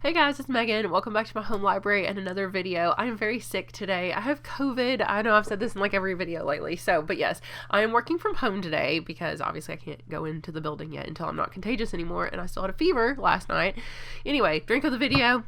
Hey guys, it's Megan. Welcome back to my home library and another video. I am very sick today. I have COVID. I know I've said this in like every video lately. But yes, I am working from home today because obviously I can't go into the building yet until I'm not contagious anymore, and I still had a fever last night. Anyway, drink of the video.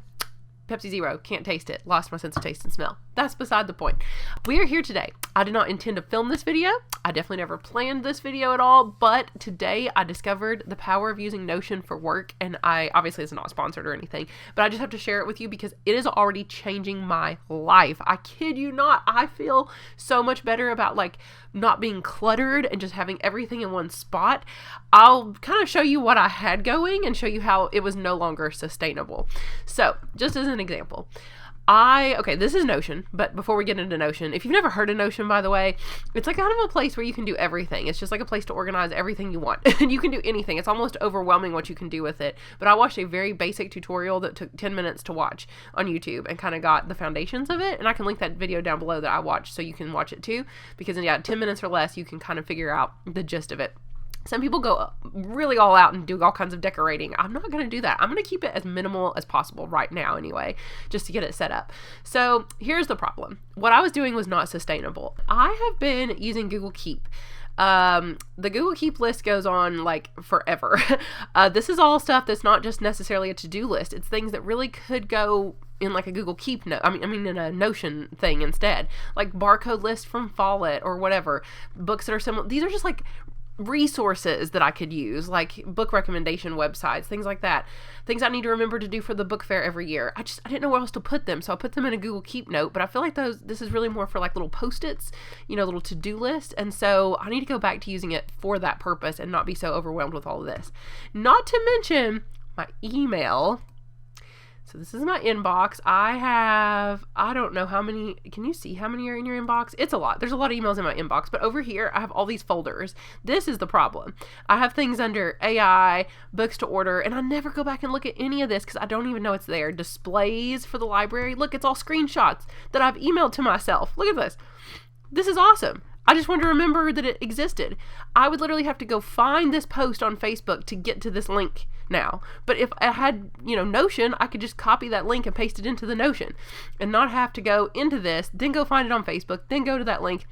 Pepsi Zero. Can't taste it. Lost my sense of taste and smell. That's beside the point. We are here today. I did not intend to film this video. I definitely never planned this video at all, but today I discovered the power of using Notion for work, and obviously it's not sponsored or anything, but I just have to share it with you because it is already changing my life. I kid you not. I feel so much better about like not being cluttered and just having everything in one spot. I'll kind of show you what I had going and show you how it was no longer sustainable. So just as an example, this is Notion, but before we get into Notion, if you've never heard of Notion, by the way, it's like kind of a place where you can do everything. It's just like a place to organize everything you want, and you can do anything. It's almost overwhelming what you can do with it, but I watched a very basic tutorial that took 10 minutes to watch on YouTube and kind of got the foundations of it, and I can link that video down below that I watched so you can watch it too, because in 10 minutes or less, you can kind of figure out the gist of it. Some people go really all out and do all kinds of decorating. I'm not going to do that. I'm going to keep it as minimal as possible right now anyway, just to get it set up. So here's the problem. What I was doing was not sustainable. I have been using Google Keep. The Google Keep list goes on like forever. This is all stuff that's not just necessarily a to-do list. It's things that really could go in like a Google Keep note. I mean in a Notion thing instead, like barcode lists from Follett or whatever, books that are similar. These are just like resources that I could use, like book recommendation websites, things like that, things I need to remember to do for the book fair every year. I didn't know where else to put them, so I put them in a Google Keep note, but I feel like this is really more for like little post-its, little to-do lists, and so I need to go back to using it for that purpose and not be so overwhelmed with all of this. Not to mention my email. So this is my inbox. I don't know how many, can you see how many are in your inbox? It's a lot. There's a lot of emails in my inbox, but over here I have all these folders. This is the problem. I have things under AI, books to order, and I never go back and look at any of this because I don't even know it's there. Displays for the library. Look, it's all screenshots that I've emailed to myself. Look at this. This is awesome. I just wanted to remember that it existed. I would literally have to go find this post on Facebook to get to this link now. But if I had, Notion, I could just copy that link and paste it into the Notion and not have to go into this, then go find it on Facebook, then go to that link.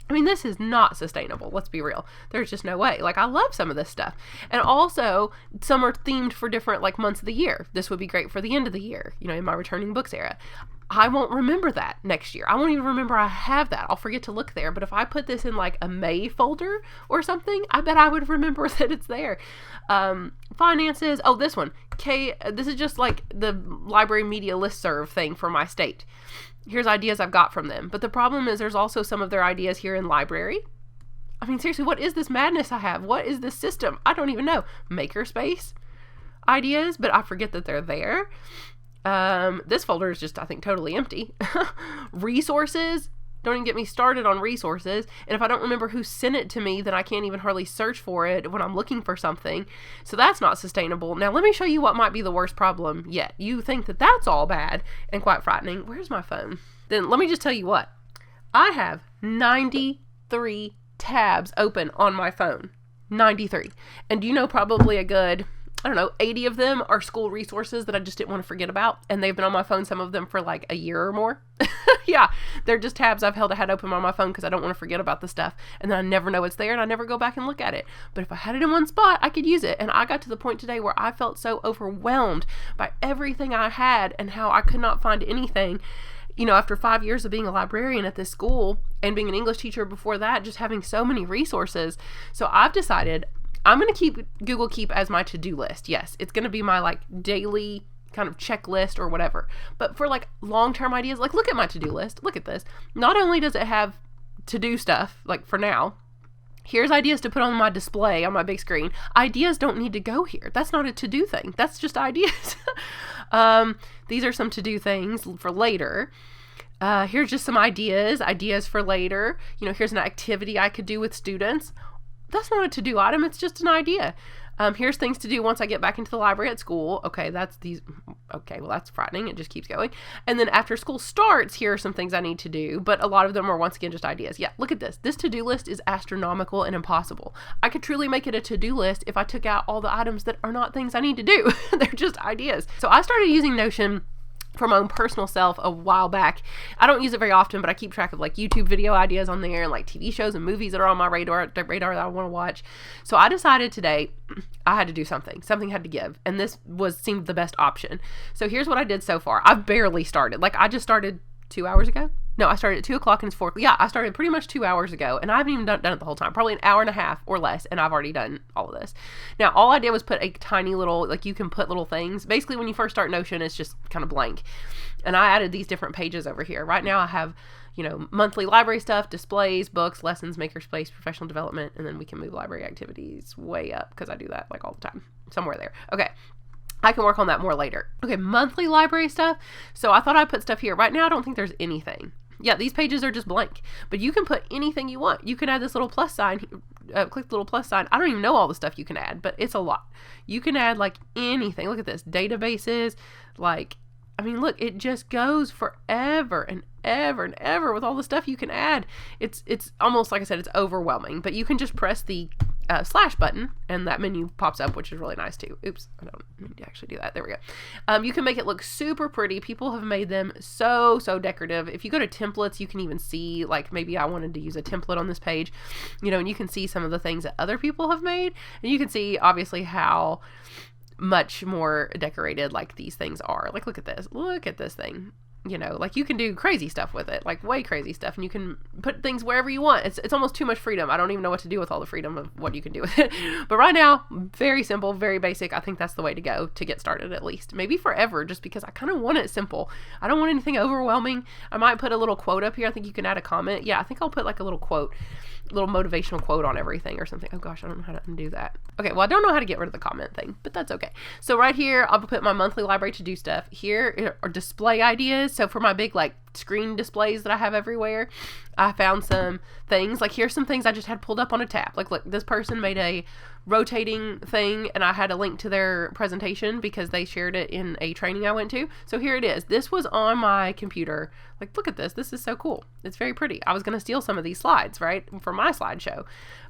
I mean, this is not sustainable. Let's be real. There's just no way. Like, I love some of this stuff. And also, some are themed for different, like, months of the year. This would be great for the end of the year, in my returning books era. I won't remember that next year. I won't even remember I have that. I'll forget to look there. But if I put this in, like, a May folder or something, I bet I would remember that it's there. Finances. Oh, this one. This is just, like, the library media listserv thing for my state. Here's ideas I've got from them. But the problem is there's also some of their ideas here in library. I mean, seriously, what is this madness I have? What is this system? I don't even know. Makerspace ideas, but I forget that they're there. This folder is just, I think, totally empty. Resources. Don't even get me started on resources. And if I don't remember who sent it to me, then I can't even hardly search for it when I'm looking for something. So that's not sustainable. Now, let me show you what might be the worst problem yet. You think that that's all bad and quite frightening. Where's my phone? Then let me just tell you what. I have 93 tabs open on my phone. 93. And do you know probably a good, 80 of them are school resources that I just didn't want to forget about. And they've been on my phone, some of them for like a year or more. Yeah, they're just tabs I've had open on my phone because I don't want to forget about the stuff. And then I never know it's there and I never go back and look at it. But if I had it in one spot, I could use it. And I got to the point today where I felt so overwhelmed by everything I had and how I could not find anything. After 5 years of being a librarian at this school and being an English teacher before that, just having so many resources. So I've decided I'm going to keep Google Keep as my to-do list. Yes, it's going to be my like daily kind of checklist or whatever. But for like long-term ideas, like look at my to-do list. Look at this. Not only does it have to-do stuff, like for now, here's ideas to put on my display on my big screen. Ideas don't need to go here. That's not a to-do thing. That's just ideas. These are some to-do things for later. Here's just some ideas for later. Here's an activity I could do with students. That's not a to-do item. It's just an idea. Here's things to do once I get back into the library at school. Okay, that's these. okay, well, that's frightening. It just keeps going. And then after school starts, here are some things I need to do. But a lot of them are, once again, just ideas. Yeah, look at this. This to-do list is astronomical and impossible. I could truly make it a to-do list if I took out all the items that are not things I need to do. They're just ideas. So I started using Notion for my own personal self a while back. I don't use it very often, but I keep track of like YouTube video ideas on there and like TV shows and movies that are on my radar that I want to watch. So I decided today I had to do something. Something had to give. And this seemed the best option. So here's what I did so far. I've barely started. Like I just started 2 hours ago. No, I started at 2 o'clock and it's 4. Yeah, I started pretty much 2 hours ago and I haven't even done it the whole time. Probably an hour and a half or less, and I've already done all of this. Now, all I did was put a tiny little, like you can put little things. Basically, when you first start Notion, it's just kind of blank. And I added these different pages over here. Right now I have, monthly library stuff, displays, books, lessons, makerspace, professional development, and then we can move library activities way up because I do that like all the time. Somewhere there. Okay. I can work on that more later. Okay, monthly library stuff. So I thought I'd put stuff here. Right now, I don't think there's anything. Yeah, these pages are just blank, but you can put anything you want. You can add this little plus sign, click the little plus sign. I don't even know all the stuff you can add, but it's a lot. You can add like anything. Look at this, databases, look, it just goes forever and ever and ever with all the stuff you can add. It's almost, like I said, it's overwhelming, but you can just press the slash button and that menu pops up, which is really nice too. Oops, I don't need to actually do that. There we go. You can make it look super pretty. People have made them so decorative. If you go to templates, you can even see, like, maybe I wanted to use a template on this page, and you can see some of the things that other people have made, and you can see obviously how much more decorated like these things are. Like, look at this thing. You can do crazy stuff with it, like way crazy stuff, and you can put things wherever you want. It's almost too much freedom. I don't even know what to do with all the freedom of what you can do with it. But right now, very simple, very basic. I think that's the way to go to get started, at least. Maybe forever, just because I kind of want it simple. I don't want anything overwhelming. I might put a little quote up here. I think you can add a comment. Yeah, I think I'll put like a little quote, little motivational quote on everything or something. Oh gosh, I don't know how to undo that. Okay, well, I don't know how to get rid of the comment thing, but that's okay. So right here, I'll put my monthly library to do stuff. Here are display ideas. So for my big like screen displays that I have everywhere, I found some things. Like, here's some things I just had pulled up on a tab. Like, look, this person made a rotating thing and I had a link to their presentation because they shared it in a training I went to. So here it is. This was on my computer. Like, look at this. This is so cool. It's very pretty. I was going to steal some of these slides, right, for my slideshow.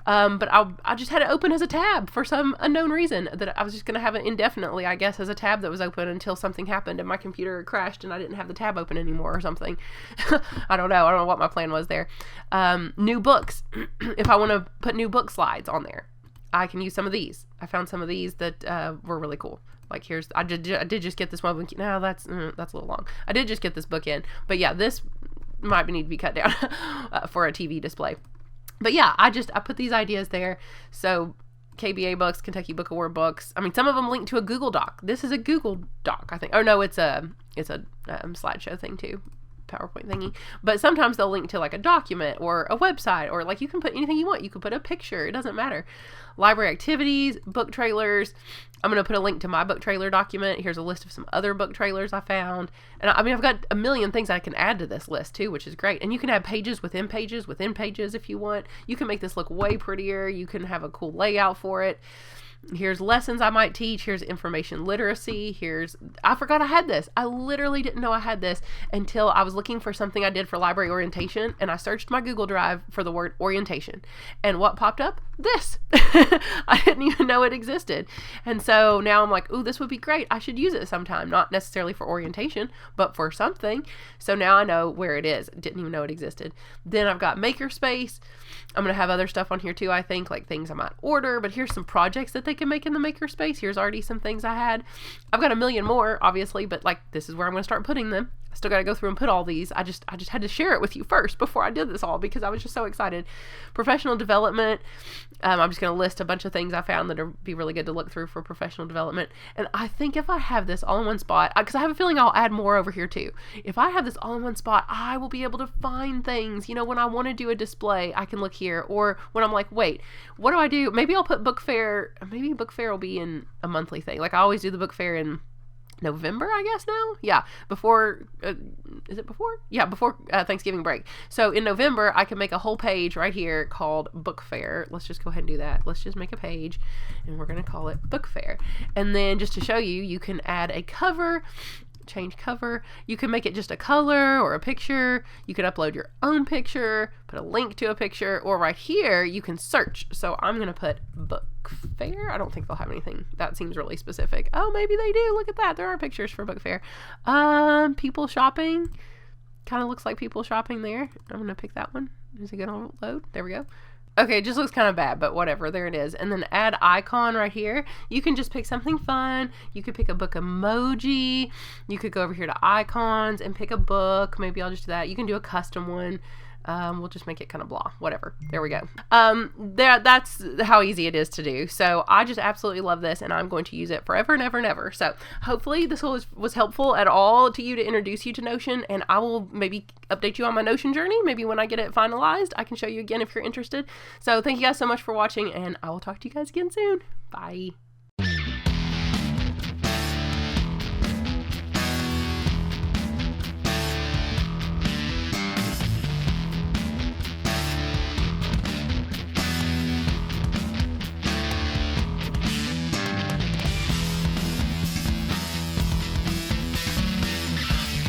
But I just had it open as a tab for some unknown reason, that I was just going to have it indefinitely, I guess, as a tab that was open until something happened and my computer crashed and I didn't have the tab open anymore or something. I don't know what my plan was there. New books. If I want to put new book slides on there, I can use some of these. I found some of these that were really cool. Like, I did just get this one. No, that's a little long. I did just get this book in, but yeah, this might need to be cut down for a TV display. But yeah, I put these ideas there. So KBA books, Kentucky Book Award books. I mean, some of them link to a Google Doc. This is a Google Doc, I think. Oh no, it's a slideshow thing too. PowerPoint thingy, but sometimes they'll link to like a document or a website, or like you can put anything you want. You can put a picture, it doesn't matter. Library activities, book trailers. I'm going to put a link to my book trailer document. Here's a list of some other book trailers I found. And I mean, I've got a million things I can add to this list too, which is great. And you can add pages within pages within pages if you want. You can make this look way prettier. You can have a cool layout for it. Here's lessons I might teach. Here's information literacy. I forgot I had this. I literally didn't know I had this until I was looking for something I did for library orientation, and I searched my Google Drive for the word orientation. And what popped up? This. I didn't even know it existed. And so now I'm like, ooh, this would be great. I should use it sometime. Not necessarily for orientation, but for something. So now I know where it is. Didn't even know it existed. Then I've got makerspace. I'm going to have other stuff on here too, I think, like things I might order, but here's some projects that they can make in the makerspace. Here's already some things I had. I've got a million more, obviously, but like, this is where I'm going to start putting them. I still got to go through and put all these. I just had to share it with you first before I did this all, because I was just so excited. Professional development. I'm just going to list a bunch of things I found that would be really good to look through for professional development. And I think if I have this all in one spot, because I have a feeling I'll add more over here too. If I have this all in one spot, I will be able to find things. When I want to do a display, I can look here. Or when I'm like, wait, what do I do? Maybe I'll put book fair. Maybe book fair will be in a monthly thing. Like, I always do the book fair in November, I guess now. Yeah, before, is it before? Yeah, before Thanksgiving break. So in November, I can make a whole page right here called Book Fair. Let's just go ahead and do that. Let's just make a page, and we're going to call it Book Fair. And then just to show you, you can add a cover, change cover. You can make it just a color or a picture. You can upload your own picture, put a link to a picture, or right here you can search. So I'm going to put Book Fair. I don't think they'll have anything. That seems really specific. Oh, maybe they do. Look at that. There are pictures for Book Fair. People shopping. Kind of looks like people shopping there. I'm going to pick that one. Is it going to load? There we go. Okay, it just looks kind of bad, but whatever. There it is. And then add icon right here. You can just pick something fun. You could pick a book emoji. You could go over here to icons and pick a book. Maybe I'll just do that. You can do a custom one. We'll just make it kind of blah, whatever. There we go. That's how easy it is to do. So I just absolutely love this, and I'm going to use it forever and ever and ever. So hopefully this was helpful at all to you to introduce you to Notion, and I will maybe update you on my Notion journey. Maybe when I get it finalized, I can show you again if you're interested. So thank you guys so much for watching, and I will talk to you guys again soon. Bye.